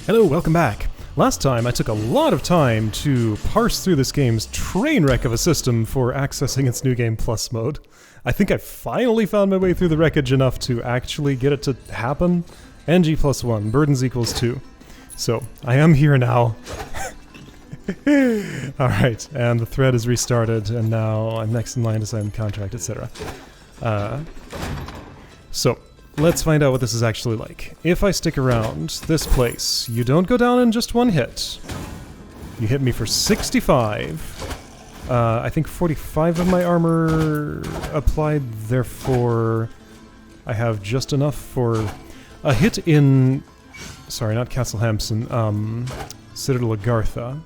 Hello, welcome back. Last time I took a lot of time to parse through this game's train wreck of a system for accessing its New Game Plus mode. I think I finally found my way through the wreckage enough to actually get it to happen. NG plus 1, burdens equals 2. So, I am here now. Alright, and the thread is restarted, and now I'm next in line to sign the contract, etc. So, let's find out what this is actually like. If I stick around this place, you don't go down in just one hit. You hit me for 65. I think 45 of my armor applied, therefore I have just enough for a hit in... Sorry, not Castle Hampson, Citadel Agartha.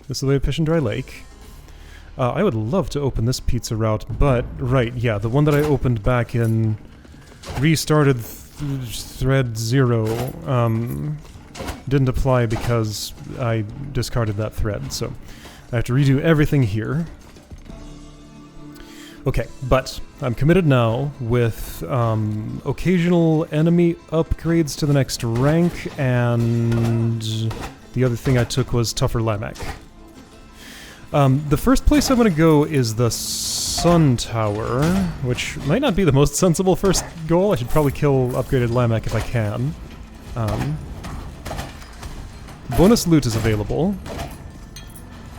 This is the way to Dry Lake. I would love to open this pizza route, but, right, yeah, the one that I opened back in restarted thread 0 didn't apply because I discarded that thread, so I have to redo everything here. Okay, but I'm committed now with occasional enemy upgrades to the next rank, and the other thing I took was Tougher Lamek. The first place I'm going to go is the Sun Tower, which might not be the most sensible first goal. I should probably kill upgraded Lamek if I can. Bonus loot is available.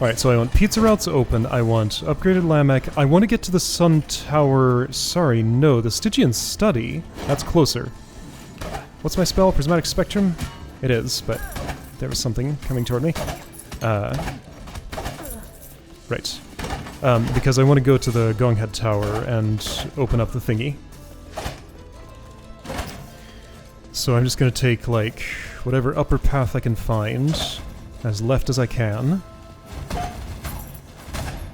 Alright, so I want pizza routes open, I want upgraded Lamek, I want to get to the Sun Tower... Sorry, no, the Stygian Study. That's closer. What's my spell? Prismatic Spectrum? It is, but there was something coming toward me. Right. Because I want to go to the Gonghead Tower and open up the thingy. So I'm just going to take, like, whatever upper path I can find, as left as I can.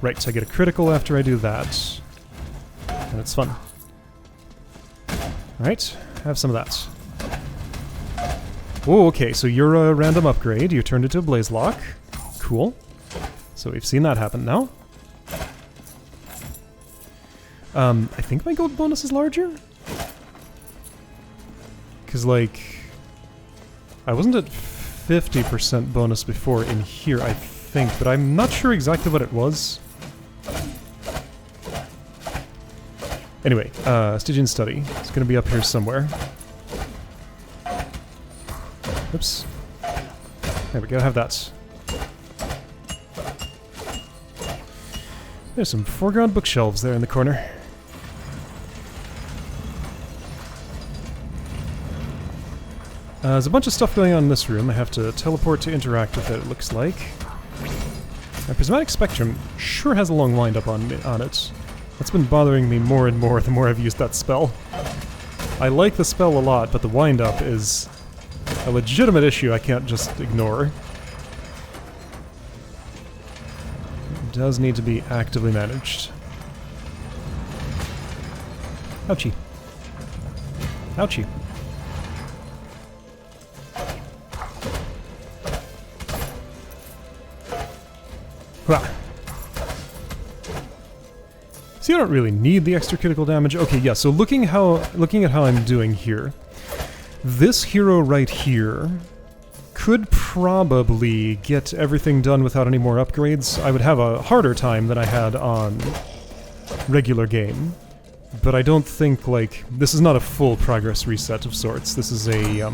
Right, I get a critical after I do that. And it's fun. Alright, have some of that. Oh, okay, so you're a random upgrade. You turned into a Blaze Lock. Cool. So we've seen that happen now. I think my gold bonus is larger? Because, like... I wasn't at 50% bonus before in here, I think, but I'm not sure exactly what it was. Anyway, Stygian Study. It's going to be up here somewhere. Oops. There we go, have that. There's some foreground bookshelves there in the corner. There's a bunch of stuff going on in this room. I have to teleport to interact with it, it looks like. My Prismatic Spectrum sure has a long wind-up on it. That's been bothering me more and more the more I've used that spell. I like the spell a lot, but the wind-up is a legitimate issue I can't just ignore. It does need to be actively managed. Ouchie. Ouchie. Hurrah. So you don't really need the extra critical damage. Okay, yeah, so looking at how I'm doing here, this hero right here could probably get everything done without any more upgrades. I would have a harder time than I had on regular game, but I don't think, like, this is not a full progress reset of sorts. This is a, yeah,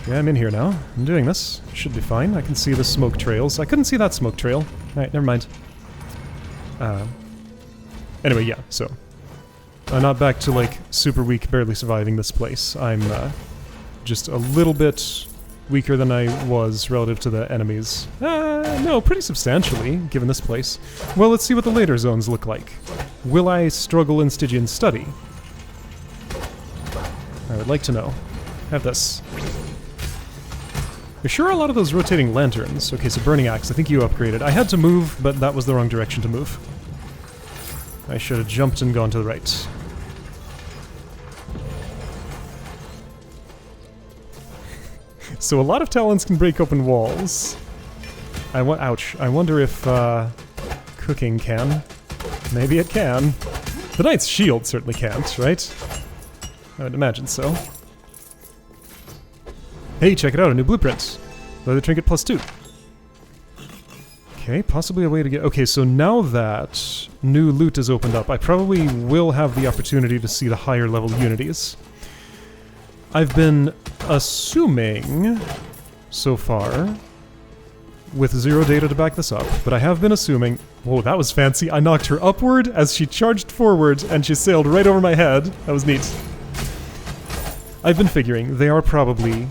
I'm in here now. I'm doing this. Should be fine. I can see the smoke trails. I couldn't see that smoke trail. Alright, never mind. Anyway, yeah, so I'm not back to, like, super weak, barely surviving this place. I'm, just a little bit weaker than I was relative to the enemies. No, pretty substantially, given this place. Well, let's see what the later zones look like. Will I struggle in Stygian Study? I would like to know. Have this. There's sure a lot of those rotating lanterns. Okay, so Burning Axe, I think you upgraded. I had to move, but that was the wrong direction to move. I should have jumped and gone to the right. So a lot of talents can break open walls. Ouch. I wonder if, cooking can. Maybe it can. The Knight's Shield certainly can't, right? I would imagine so. Hey, check it out, a new blueprint. Leather trinket +2. Okay, possibly a way to get... Okay, so now that new loot is opened up, I probably will have the opportunity to see the higher level unities. I've been assuming, so far, with zero data to back this up, but I have been assuming... Whoa, that was fancy. I knocked her upward as she charged forward, and she sailed right over my head. That was neat. I've been figuring they are probably...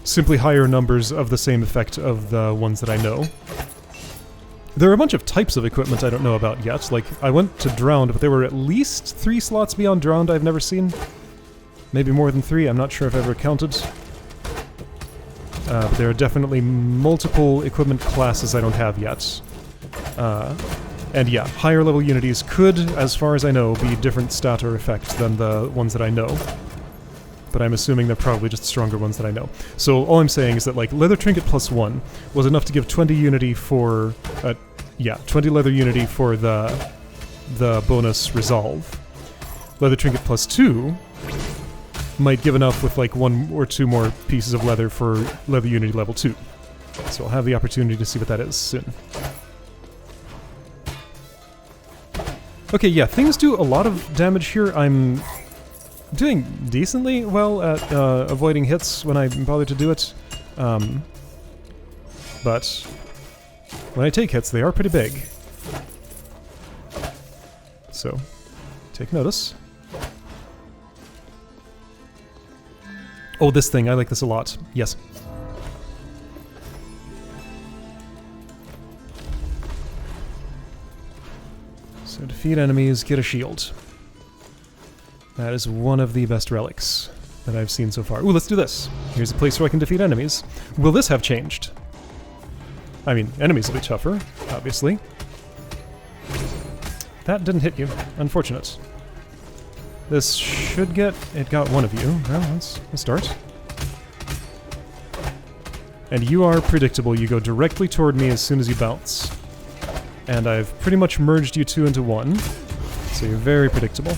simply higher numbers of the same effect of the ones that I know. There are a bunch of types of equipment I don't know about yet. Like, I went to Drowned, but there were at least 3 slots beyond Drowned I've never seen. Maybe more than 3, I'm not sure if I've ever counted. But there are definitely multiple equipment classes I don't have yet. And yeah, higher level unities could, as far as I know, be different stat or effect than the ones that I know. But I'm assuming they're probably just stronger ones that I know. So all I'm saying is that, like, Leather Trinket +1 was enough to give 20 unity for... 20 leather unity for the bonus Resolve. Leather Trinket +2 might give enough with, like, 1 or 2 more pieces of leather for leather unity level 2. So I'll have the opportunity to see what that is soon. Okay, yeah, things do a lot of damage here. I'm doing decently well at avoiding hits when I bother to do it. But when I take hits, they are pretty big. So, take notice. Oh, this thing, I like this a lot. Yes. So defeat enemies, get a shield. That is one of the best relics that I've seen so far. Ooh, let's do this. Here's a place where I can defeat enemies. Will this have changed? I mean, enemies will be tougher, obviously. That didn't hit you. Unfortunate. This should get... It got one of you. Well, let's start. And you are predictable. You go directly toward me as soon as you bounce. And I've pretty much merged you two into one. So you're very predictable.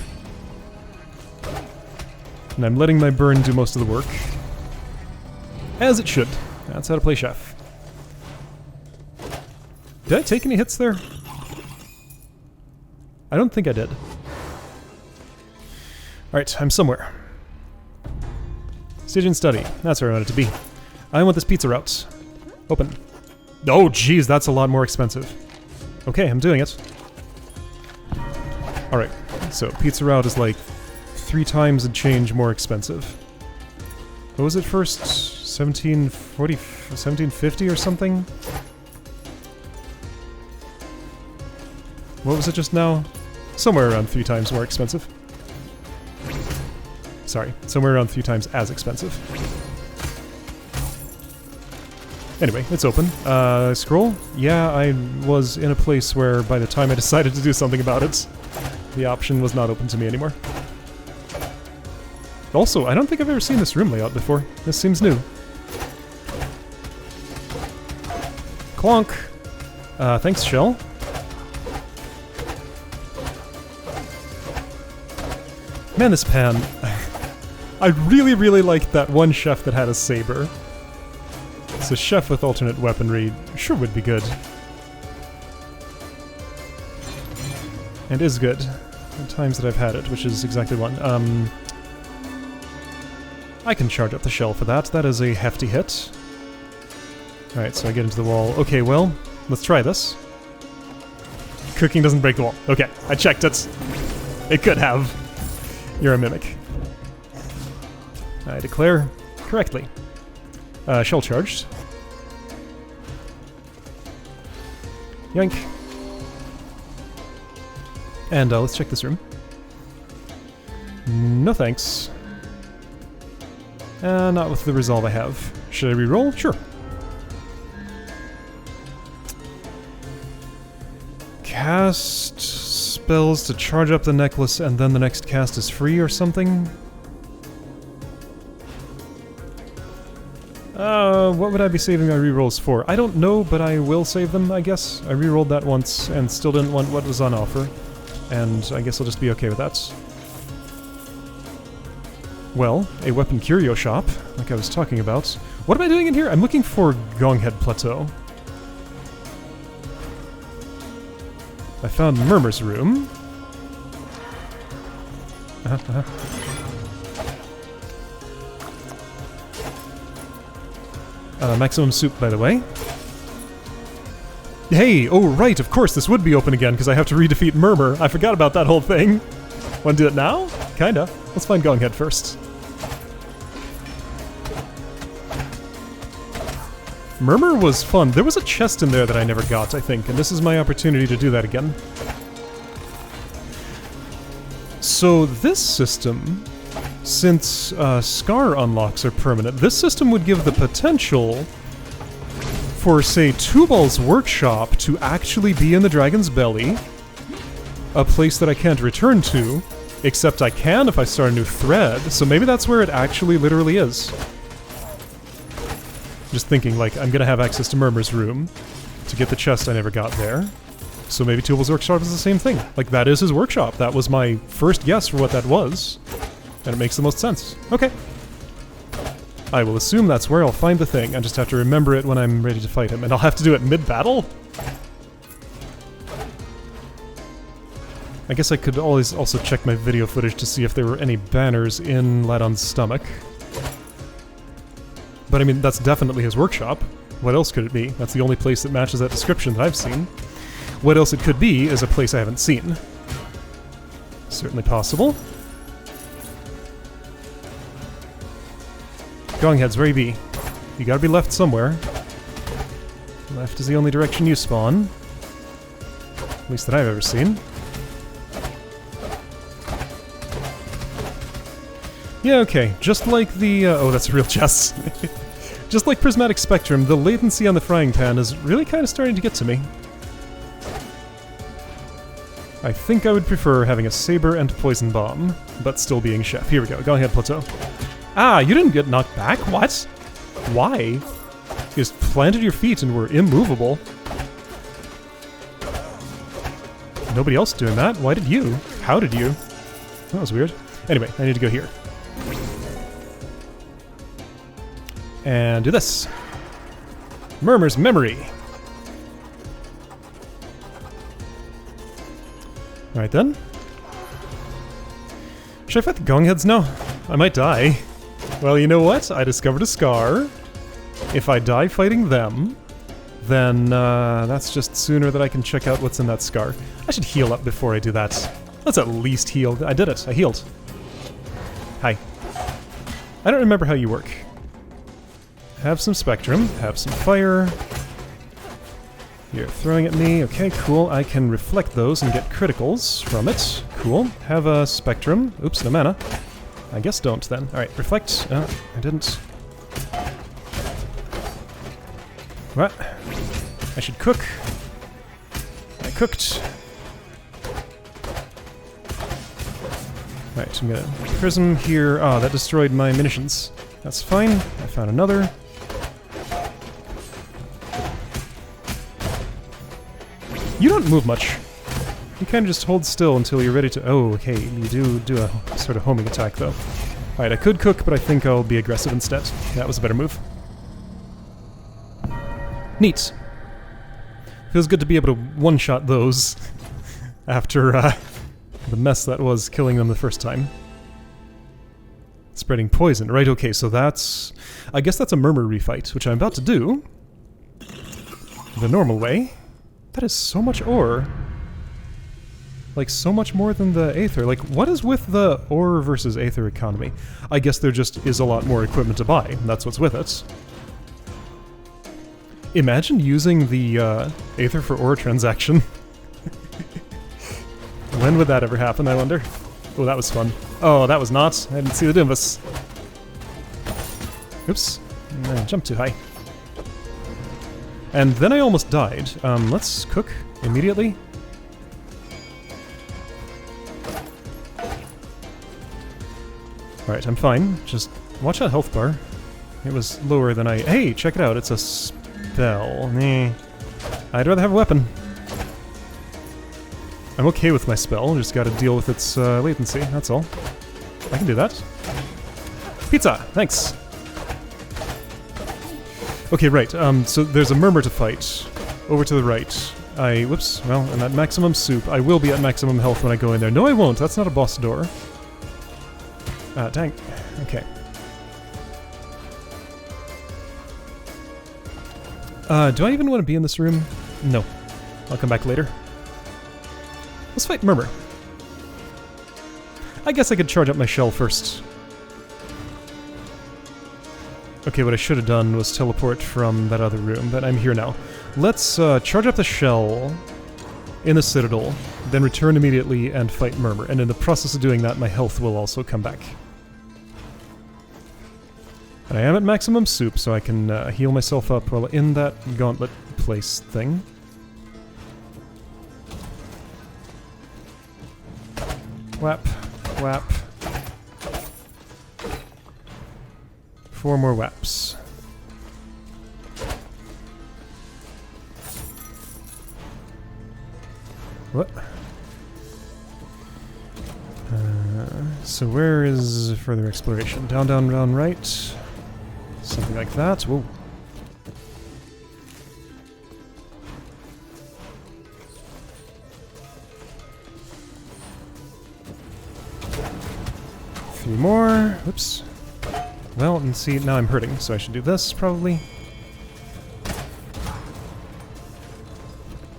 And I'm letting my burn do most of the work. As it should. That's how to play chef. Did I take any hits there? I don't think I did. Alright, I'm somewhere. Stygian study. That's where I want it to be. I want this pizza route. Open. Oh, jeez, that's a lot more expensive. Okay, I'm doing it. Alright, so pizza route is like 3 times and change more expensive. What was it first? 1740, 1750 or something? What was it just now? Somewhere around 3 times more expensive. Sorry, somewhere around 3 times as expensive. Anyway, it's open. Scroll? Yeah, I was in a place where by the time I decided to do something about it, the option was not open to me anymore. Also, I don't think I've ever seen this room layout before. This seems new. Clonk! Thanks, Shell. Man, this pan... I really, really liked that one chef that had a saber. So chef with alternate weaponry sure would be good. And is good. The times that I've had it, which is exactly one. I can charge up the shell for that. That is a hefty hit. Alright, so I get into the wall. Okay, well, let's try this. Cooking doesn't break the wall. Okay, I checked it. It could have. You're a mimic. I declare correctly. Shell charged. Yoink. And let's check this room. No thanks. Not with the resolve I have. Should I reroll? Sure. Cast spells to charge up the necklace and then the next cast is free or something? What would I be saving my rerolls for? I don't know, but I will save them, I guess. I rerolled that once and still didn't want what was on offer. And I guess I'll just be okay with that. Well, a weapon curio shop, like I was talking about. What am I doing in here? I'm looking for Gonghead Plateau. I found Murmur's room. Maximum soup, by the way. Hey! Oh, right, of course, this would be open again, because I have to redefeat Murmur. I forgot about that whole thing. Want to do it now? Kinda. Let's find Gonghead first. Murmur was fun. There was a chest in there that I never got, I think, and this is my opportunity to do that again. So this system, since Scar unlocks are permanent, this system would give the potential for, say, Tubal's workshop to actually be in the dragon's belly, a place that I can't return to, except I can if I start a new thread, so maybe that's where it actually literally is. Just thinking, like, I'm gonna have access to Murmur's room to get the chest I never got there, so maybe Tubal's workshop is the same thing. Like, that is his workshop. That was my first guess for what that was, and it makes the most sense. Okay. I will assume that's where I'll find the thing. I just have to remember it when I'm ready to fight him. And I'll have to do it mid-battle? I guess I could always also check my video footage to see if there were any banners in Ladon's stomach. But I mean, that's definitely his workshop. What else could it be? That's the only place that matches that description that I've seen. What else it could be is a place I haven't seen. Certainly possible. Gongheads, where you be? You gotta be left somewhere. Left is the only direction you spawn. At least that I've ever seen. Yeah, okay. Just like the... oh, that's a real chest. Just like Prismatic Spectrum, the latency on the frying pan is really kind of starting to get to me. I think I would prefer having a saber and poison bomb, but still being chef. Here we go. Go ahead, Plateau. Ah, you didn't get knocked back? What? Why? You just planted your feet and were immovable. Nobody else doing that? Why did you? How did you? That was weird. Anyway, I need to go here. And do this. Murmur's Memory. Alright then. Should I fight the Gongheads now? I might die. Well, you know what? I discovered a scar. If I die fighting them, then that's just sooner that I can check out what's in that scar. I should heal up before I do that. Let's at least heal. I did it. I healed. Hi. I don't remember how you work. Have some Spectrum. Have some Fire. You're throwing at me. Okay, cool. I can reflect those and get criticals from it. Cool. Have a Spectrum. Oops, no mana. I guess don't then. Alright, reflect. I didn't. What? I should cook. I cooked. Right, I'm gonna prism here. Oh, that destroyed my munitions. That's fine. I found another. You don't move much. You kind of just hold still until you're ready to... Oh, okay, you do a sort of homing attack, though. Alright, I could cook, but I think I'll be aggressive instead. That was a better move. Neat. Feels good to be able to one-shot those after the mess that was killing them the first time. Spreading poison. Right, okay, so that's... I guess that's a Murmur refight, which I'm about to do the normal way. That is so much ore. Like, so much more than the Aether. Like, what is with the ore versus Aether economy? I guess there just is a lot more equipment to buy. That's what's with it. Imagine using the Aether for ore transaction. When would that ever happen, I wonder? Oh, that was fun. Oh, that was not. I didn't see the Dimbus. Oops. I jumped too high. And then I almost died. Let's cook immediately. Alright, I'm fine. Just watch that health bar. It was lower than I... Hey, check it out. It's a spell. I'd rather have a weapon. I'm okay with my spell. Just gotta deal with its latency. That's all. I can do that. Pizza! Thanks! Okay, right, so there's a murmur to fight. Over to the right. Whoops, well, I'm at maximum soup. I will be at maximum health when I go in there. No, I won't. That's not a boss door. Dang. Okay. Do I even want to be in this room? No. I'll come back later. Let's fight Murmur. I guess I could charge up my shell first. Okay, what I should have done was teleport from that other room, but I'm here now. Let's charge up the shell in the Citadel, then return immediately and fight Murmur. And in the process of doing that, my health will also come back. And I am at maximum soup, so I can heal myself up while in that gauntlet place thing. Whap, whap. 4 more whaps. What? So where is further exploration? Down, down, down, right. Something like that. Whoa. Three more. Oops. Well, and see, now I'm hurting, so I should do this, probably.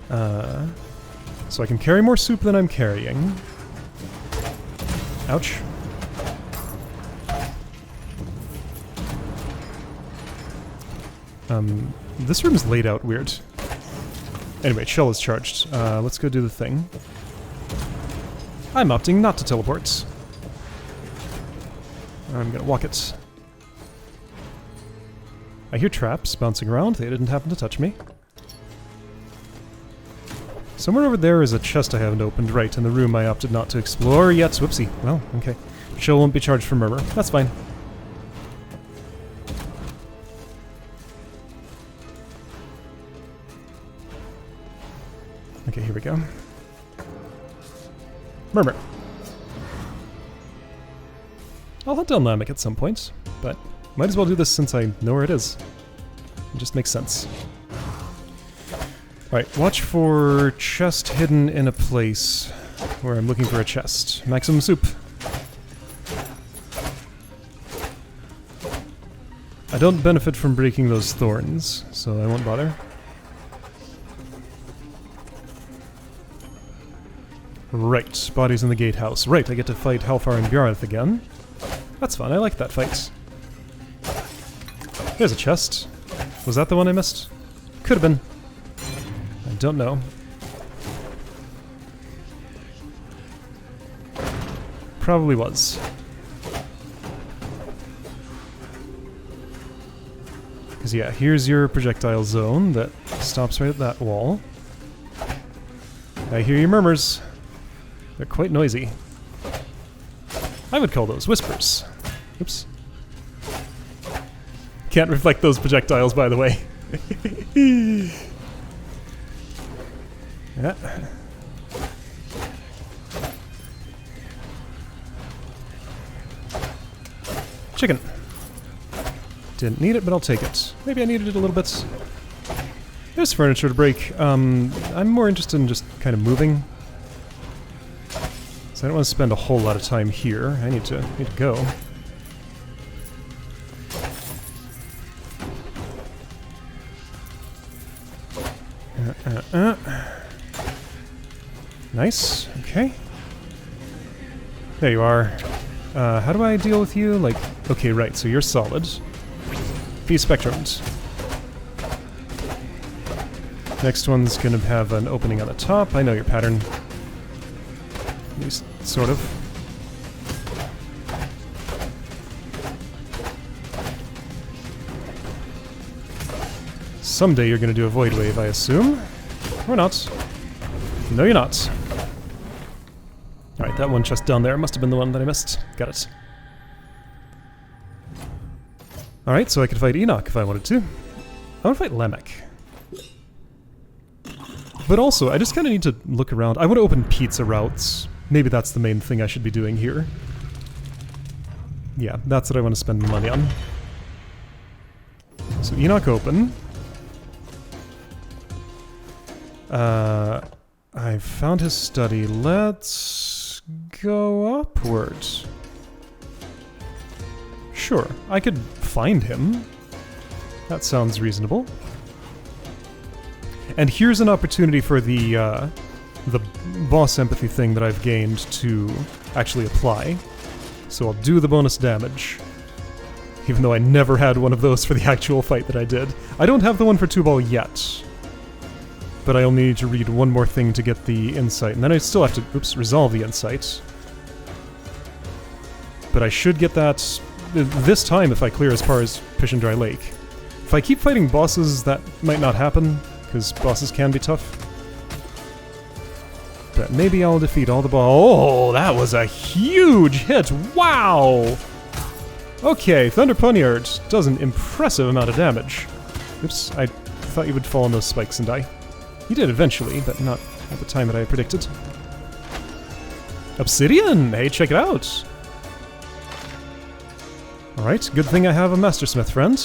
So I can carry more soup than I'm carrying. Ouch. This room's laid out weird. Anyway, shell is charged. Let's go do the thing. I'm opting not to teleport. I'm gonna walk it. I hear traps bouncing around. They didn't happen to touch me. Somewhere over there is a chest I haven't opened, right, in the room I opted not to explore yet. Whoopsie. Well, okay. Shell won't be charged for Murmur. That's fine. Okay, here we go. Murmur. I'll hunt down Namek at some point, but might as well do this since I know where it is. It just makes sense. Alright, watch for chest hidden in a place where I'm looking for a chest. Maximum soup. I don't benefit from breaking those thorns, so I won't bother. Right, bodies in the gatehouse. Right, I get to fight Halfar and Bjarth again. That's fun, I like that fight. There's a chest. Was that the one I missed? Could have been. I don't know. Probably was. Because yeah, here's your projectile zone that stops right at that wall. I hear your murmurs. They're quite noisy. I would call those whispers. Oops. Can't reflect those projectiles, by the way. Yeah. Chicken. Didn't need it, but I'll take it. Maybe I needed it a little bit. There's furniture to break. I'm more interested in just kind of moving. So I don't want to spend a whole lot of time here. I need to go. Nice. Okay. There you are. How do I deal with you? Like, okay, right, so you're solid. These spectrums. Next one's gonna have an opening on the top. I know your pattern. At least, sort of. Someday you're gonna do a void wave, I assume. Or not. No, you're not. Alright, that one chest down there must have been the one that I missed. Got it. Alright, so I could fight Enoch if I wanted to. I want to fight Lamek. But also, I just kind of need to look around. I want to open pizza routes. Maybe that's the main thing I should be doing here. Yeah, that's what I want to spend money on. So Enoch open. I found his study. Let's go upwards. Sure, I could find him. That sounds reasonable. And here's an opportunity for the boss empathy thing that I've gained to actually apply. So I'll do the bonus damage. Even though I never had one of those for the actual fight that I did. I don't have the one for 2-ball yet. But I only need to read one more thing to get the insight. And then I still have to, oops, resolve the insight. But I should get that this time if I clear as far as Pishendry Lake. If I keep fighting bosses, that might not happen, because bosses can be tough. But maybe I'll defeat all the Oh, that was a huge hit! Wow! Okay, Thunder Poniard does an impressive amount of damage. Oops, I thought you would fall on those spikes and die. You did eventually, but not at the time that I predicted. Obsidian! Hey, check it out! Alright, good thing I have a Mastersmith friend.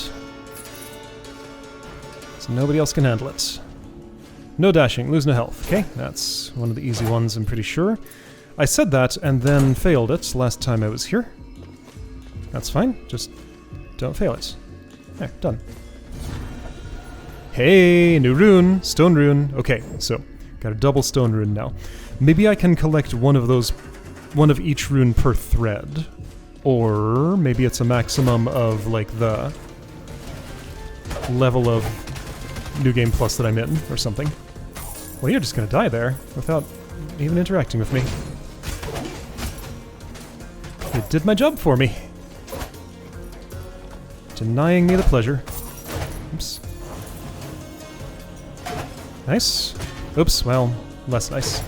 So nobody else can handle it. No dashing, lose no health. Okay, that's one of the easy ones, I'm pretty sure. I said that and then failed it last time I was here. That's fine, just don't fail it. There, done. Hey, new rune, stone rune. Okay, so got a double stone rune now. Maybe I can collect one of those, one of each rune per thread. Or maybe it's a maximum of, like, the level of New Game Plus that I'm in, or something. Well, you're just gonna die there, without even interacting with me. It did my job for me. Denying me the pleasure. Oops. Nice. Oops, well, less nice.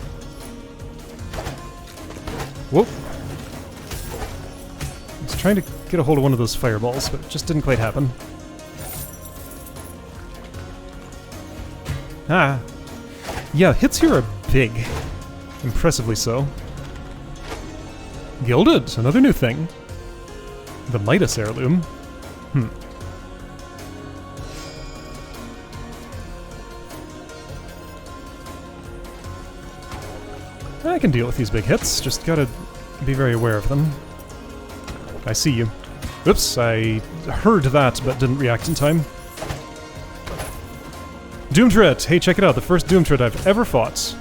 Whoop. I was trying to get a hold of one of those fireballs, but it just didn't quite happen. Ah. Yeah, hits here are big. Impressively so. Gilded, another new thing. The Midas heirloom. I can deal with these big hits, just gotta be very aware of them. I see you. Oops, I heard that but didn't react in time. Doom Threat! Hey, check it out, the first Doom Threat I've ever fought.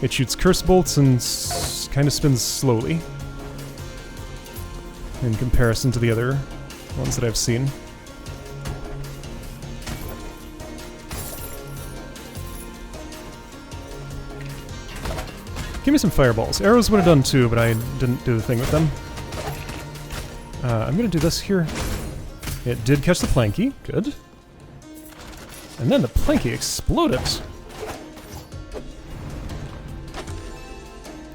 It shoots curse bolts and kind of spins slowly. In comparison to the other ones that I've seen. Give me some fireballs. Arrows would have done too, but I didn't do the thing with them. I'm gonna do this here. It did catch the Planky. Good. And then the Planky exploded.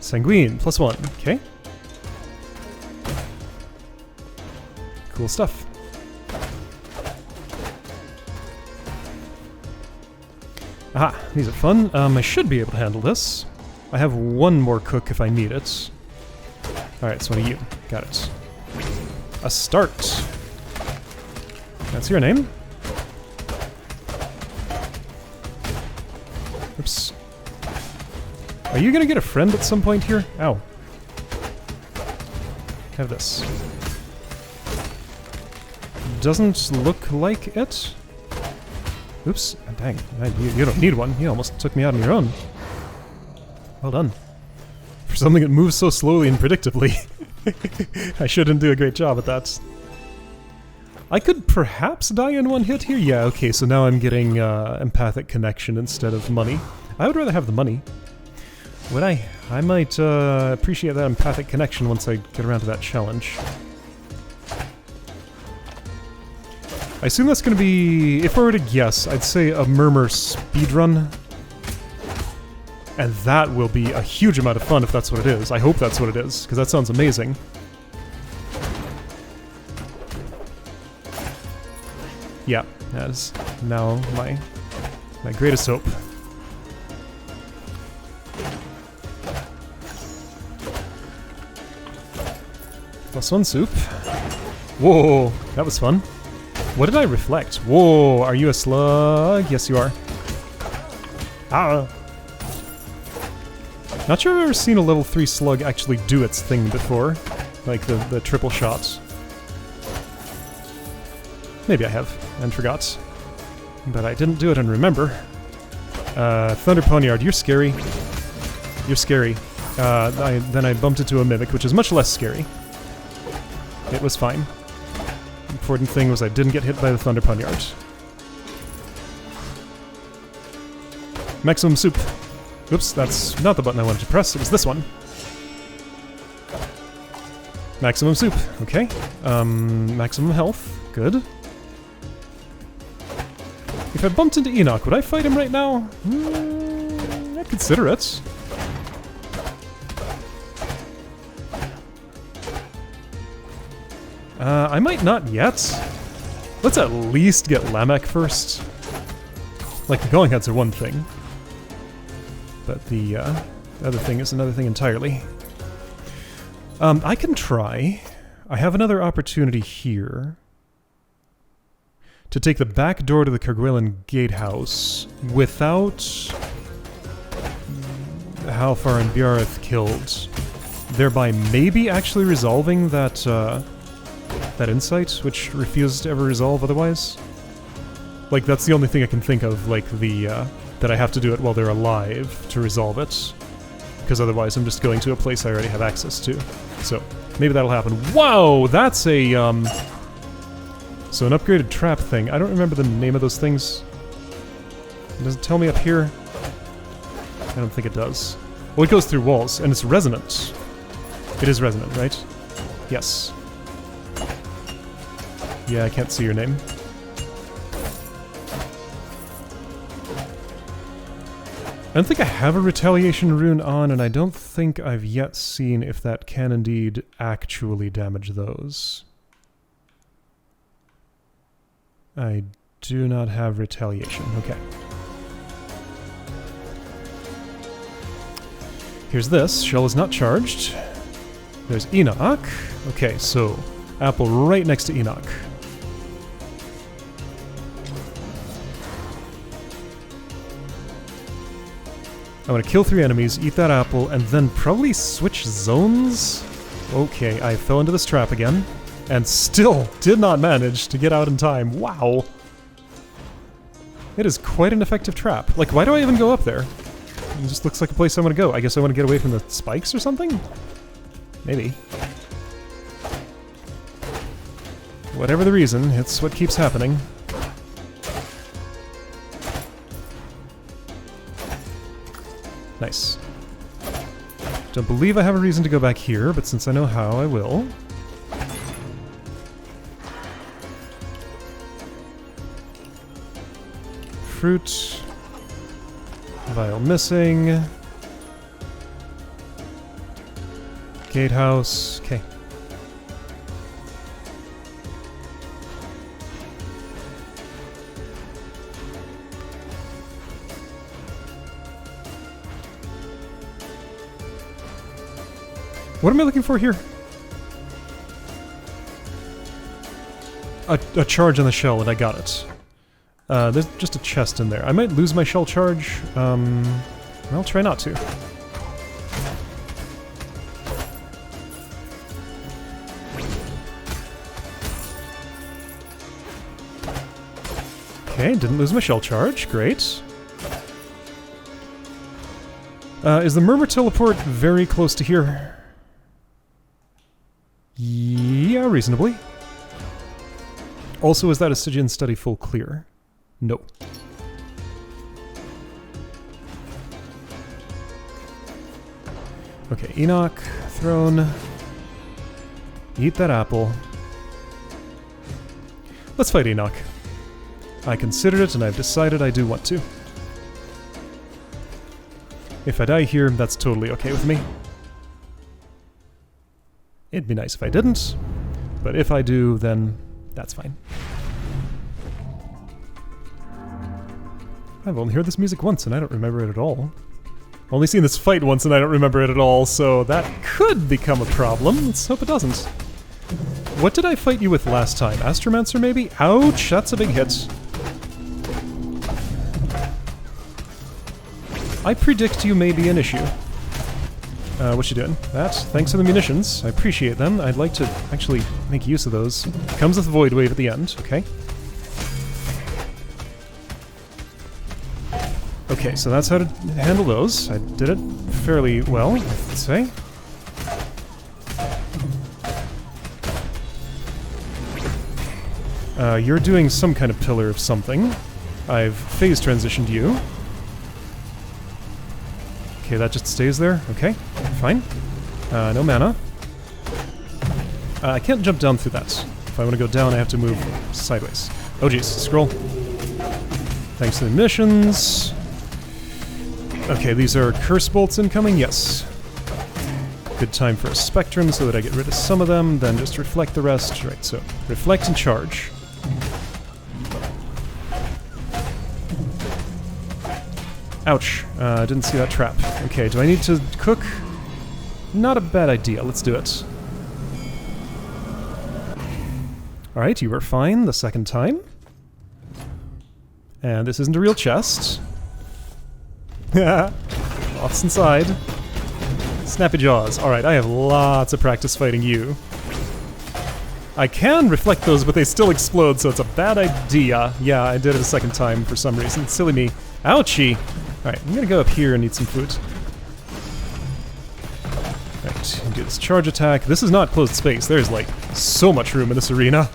Sanguine, +1. Okay. Cool stuff. Aha, these are fun. I should be able to handle this. I have one more cook if I need it. Alright, so what are you? Got it. A start. That's your name. Oops. Are you gonna get a friend at some point here? Ow. Have this. Doesn't look like it. Oops. Dang. You don't need one. You almost took me out on your own. Well done. For something that moves so slowly and predictably. I shouldn't do a great job at that. I could perhaps die in one hit here? Yeah, okay, so now I'm getting empathic connection instead of money. I would rather have the money. Would I? I might appreciate that empathic connection once I get around to that challenge. I assume that's going to be, if I were to guess, I'd say a Murmur speedrun. And that will be a huge amount of fun if that's what it is. I hope that's what it is, because that sounds amazing. Yeah, that is now my greatest hope. +1 soup. Whoa, that was fun. What did I reflect? Whoa, are you a slug? Yes, you are. Ah. Not sure I've ever seen a level 3 slug actually do its thing before. Like the triple shots. Maybe I have, and forgot. But I didn't do it and remember. Thunder Poniard, you're scary. You're scary. Then I bumped into a Mimic, which is much less scary. It was fine. Important thing was I didn't get hit by the Thunder Poniard. Maximum soup. Oops, that's not the button I wanted to press, it was this one. Maximum soup, okay. Maximum health, good. If I bumped into Enoch, would I fight him right now? I'd consider it. I might not yet. Let's at least get Lamech first. Like, the going heads are one thing. But the other thing is another thing entirely. I can try. I have another opportunity here to take the back door to the Kerguelen Gatehouse without Halfar and Bjareth killed, thereby maybe actually resolving that that insight, which refused to ever resolve otherwise. Like, that's the only thing I can think of, like, that I have to do it while they're alive to resolve it. Because otherwise I'm just going to a place I already have access to. So, maybe that'll happen. Whoa! That's a, so an upgraded trap thing. I don't remember the name of those things. Does it tell me up here? I don't think it does. Well, it goes through walls, and it's resonant. It is resonant, right? Yes. Yeah, I can't see your name. I don't think I have a retaliation rune on, and I don't think I've yet seen if that can indeed actually damage those. I do not have retaliation. Okay. Here's this. Shell is not charged. There's Enoch. Okay, so apple right next to Enoch. I want to kill 3 enemies, eat that apple, and then probably switch zones? Okay, I fell into this trap again, and still did not manage to get out in time. Wow! It is quite an effective trap. Like, why do I even go up there? It just looks like a place I want to go. I guess I want to get away from the spikes or something? Maybe. Whatever the reason, it's what keeps happening. Nice. Don't believe I have a reason to go back here, but since I know how, I will. Fruit. Vial missing. Gatehouse. Okay. What am I looking for here? A charge on the shell, and I got it. There's just a chest in there. I might lose my shell charge. I'll try not to. Okay, didn't lose my shell charge. Great. Is the Murmur teleport very close to here? Yeah, reasonably. Also, is that a Stygian study full clear? No. Okay, Enoch, throne. Eat that apple. Let's fight Enoch. I considered it and I've decided I do want to. If I die here, that's totally okay with me. It'd be nice if I didn't, but if I do, then that's fine. I've only heard this music once and I don't remember it at all. Only seen this fight once and I don't remember it at all, so that could become a problem. Let's hope it doesn't. What did I fight you with last time? Astromancer, maybe? Ouch! That's a big hit. I predict you may be an issue. What you doing? That. Thanks for the munitions. I appreciate them. I'd like to actually make use of those. Comes with Void Wave at the end. Okay. Okay, so that's how to handle those. I did it fairly well, I'd say. You're doing some kind of pillar of something. I've phase transitioned you. Okay, that just stays there. Okay, fine. No mana. I can't jump down through that. If I want to go down, I have to move sideways. Oh jeez, scroll. Thanks to the missions. Okay, these are curse bolts incoming, yes. Good time for a spectrum so that I get rid of some of them, then just reflect the rest. Right, so reflect and charge. Ouch, didn't see that trap. Okay, do I need to cook? Not a bad idea, let's do it. Alright, you were fine the second time. And this isn't a real chest. Lots inside. Snappy jaws. Alright, I have lots of practice fighting you. I can reflect those, but they still explode, so it's a bad idea. Yeah, I did it a second time for some reason. Silly me. Ouchie! Alright, I'm gonna go up here and eat some food. Right, do this charge attack. This is not closed space. There's, like, so much room in this arena.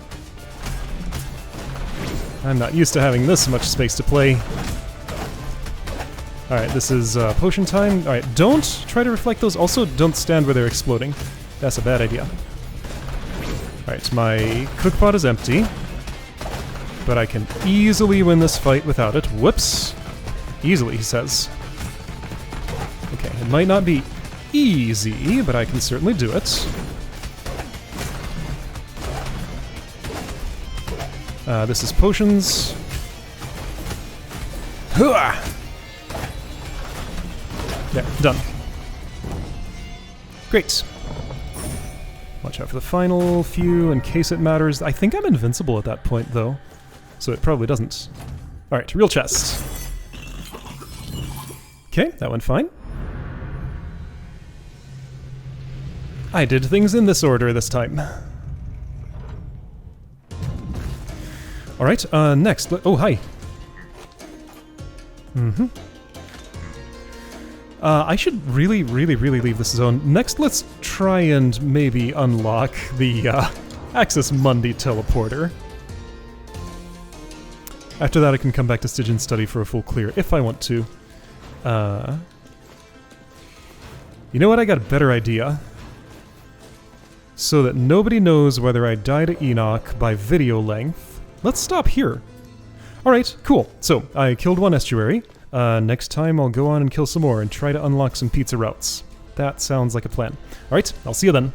I'm not used to having this much space to play. Alright, this is potion time. Alright, don't try to reflect those. Also, don't stand where they're exploding. That's a bad idea. Alright, my cookpot is empty. But I can easily win this fight without it. Whoops! Easily, he says. Okay, it might not be easy, but I can certainly do it. This is potions. Hooah! There, done. Great. Watch out for the final few in case it matters. I think I'm invincible at that point, though. So it probably doesn't. Alright, real chest. Okay, that went fine. I did things in this order this time. Alright, next. Oh, hi. Mm-hmm. I should really leave this zone. Next, let's try and maybe unlock the Axis Mundi teleporter. After that, I can come back to Stygian Study for a full clear, if I want to. You know what? I got a better idea. So that nobody knows whether I die to Enoch by video length. Let's stop here. Alright, cool. So, I killed one estuary. Next time I'll go on and kill some more and try to unlock some pizza routes. That sounds like a plan. Alright, I'll see you then.